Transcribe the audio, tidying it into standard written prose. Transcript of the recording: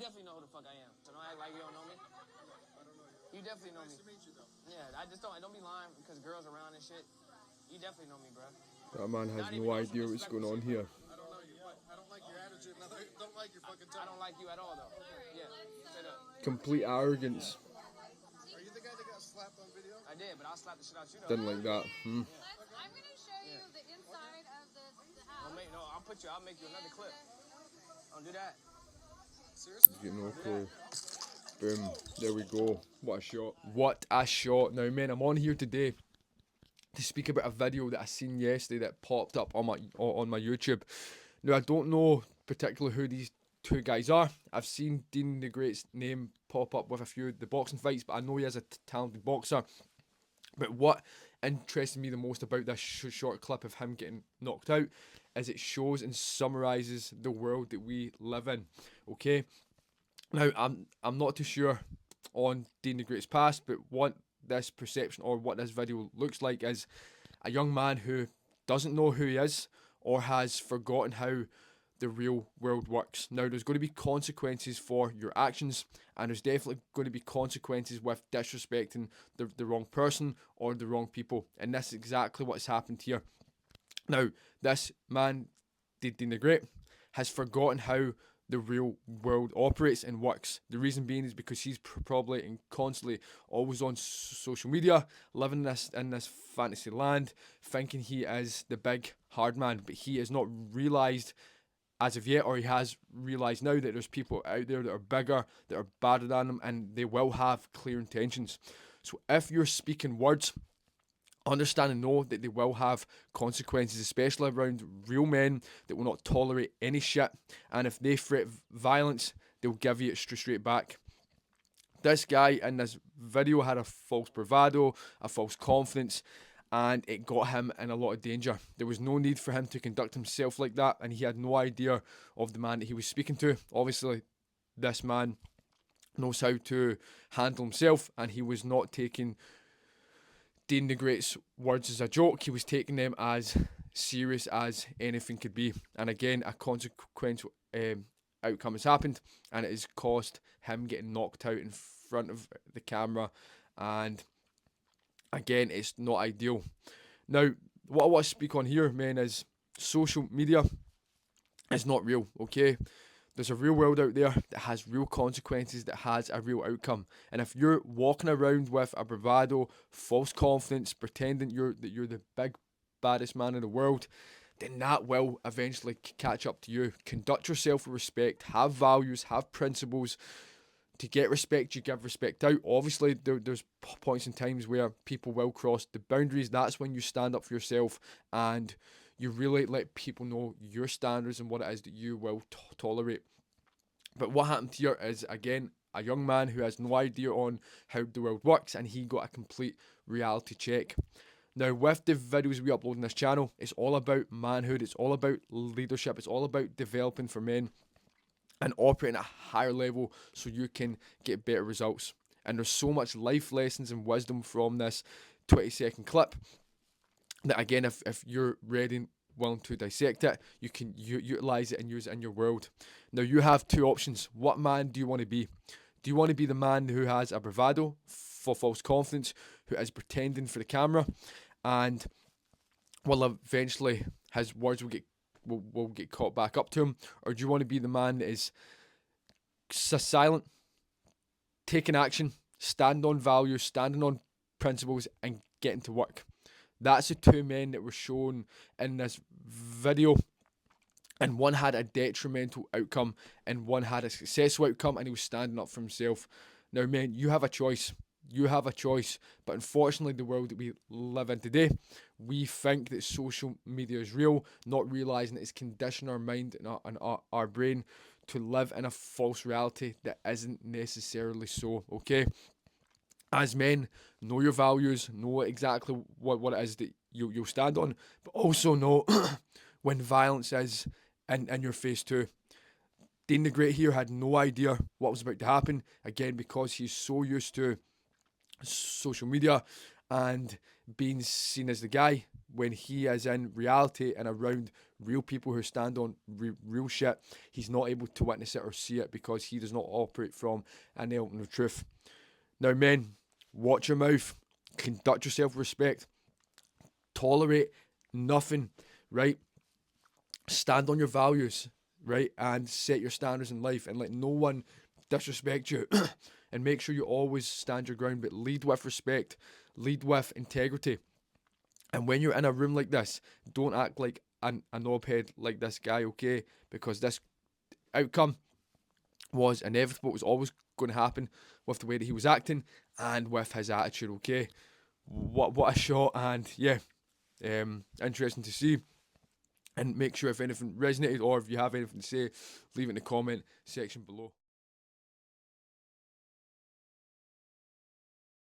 definitely know who the fuck I am. So don't act like you don't know me. I don't know you. You definitely know me. Nice to meet you, though. Yeah, I just don't be lying because girls around and shit. You definitely know me, bro. That man has Not even no on some idea what's going disrespectful on shit, bro. here. I don't know you, but I don't like your attitude, and I don't like your fucking I tone. don't like you at all, though. Yeah, straight up. Complete arrogance. Are you the guy that got slapped on video? I did, but I'll slap the shit out you, though. Didn't like that. I'm gonna show you the inside of the house. I'll make you another clip. Don't do that. Seriously? He's got no clue. Boom. There we go. What a shot. What a shot. Now, man, I'm on here today to speak about a video that I seen yesterday that popped up on my YouTube. Now, I don't know particularly who these two guys are. I've seen Deen the Great's name pop up with a few of the boxing fights, but I know he is a talented boxer. But what interested me the most about this short clip of him getting knocked out is it shows and summarises the world that we live in. Okay, now I'm not too sure on Deen the Great's past, but what this perception or what this video looks like is a young man who doesn't know who he is or has forgotten how the real world works. Now, there's going to be consequences for your actions, and there's definitely going to be consequences with disrespecting the wrong person or the wrong people, and that's exactly what's happened here. Now, this man, Deen the Great, has forgotten how the real world operates and works. The reason being is because he's probably and constantly always on social media, living in this fantasy land, thinking he is the big hard man, but he has not realised as of yet, or he has realised now, that there's people out there that are bigger, that are badder than him, and they will have clear intentions. So if you're speaking words, understand and know that they will have consequences, especially around real men that will not tolerate any shit, and if they threat violence, they'll give you it straight back. This guy in this video had a false bravado, a false confidence, and it got him in a lot of danger. There was no need for him to conduct himself like that, and he had no idea of the man that he was speaking to. Obviously, this man knows how to handle himself, and he was not taking Deen the Great's words as a joke. He was taking them as serious as anything could be. And again, a consequential outcome has happened, and it has cost him getting knocked out in front of the camera. And again, it's not ideal. Now, what I want to speak on here, man, is social media is not real, okay? There's a real world out there that has real consequences, that has a real outcome. And if you're walking around with a bravado, false confidence, pretending that you're the big, baddest man in the world, then that will eventually catch up to you. Conduct yourself with respect, have values, have principles. To get respect, you give respect out. Obviously, there's points and times where people will cross the boundaries. That's when you stand up for yourself and you really let people know your standards and what it is that you will tolerate. But what happened here is, again, a young man who has no idea on how the world works, and he got a complete reality check. Now, with the videos we upload on this channel, it's all about manhood, it's all about leadership, it's all about developing for men and operating at a higher level so you can get better results. And there's so much life lessons and wisdom from this 20-second clip that, again, if you're ready and willing to dissect it, you can utilize it and use it in your world. Now, you have two options. What man do you want to be? Do you want to be the man who has a bravado, for false confidence, who is pretending for the camera, and will eventually his words will get caught back up to him? Or do you want to be the man that is silent, taking action, stand on values, standing on principles, and getting to work? That's the two men that were shown in this video, and one had a detrimental outcome and one had a successful outcome, and he was standing up for himself. Now, man, you have a choice. You have a choice, but unfortunately, the world that we live in today, we think that social media is real, not realising that it's conditioning our mind and our brain to live in a false reality that isn't necessarily so, okay? As men, know your values, know exactly what it is that you'll stand on, but also know when violence is in your face too. Deen the Great here had no idea what was about to happen, again, because he's so used to social media and being seen as the guy when he is in reality and around real people who stand on real shit, he's not able to witness it or see it because he does not operate from an element of truth. Now, men, watch your mouth, conduct yourself with respect, tolerate nothing, right? Stand on your values, right? And set your standards in life and let no one disrespect you. And make sure you always stand your ground, but lead with respect, lead with integrity. And when you're in a room like this, don't act like a knobhead like this guy, okay? Because this outcome was inevitable. It was always going to happen with the way that he was acting and with his attitude, okay? What a shot, and yeah, interesting to see. And make sure if anything resonated or if you have anything to say, leave it in the comment section below.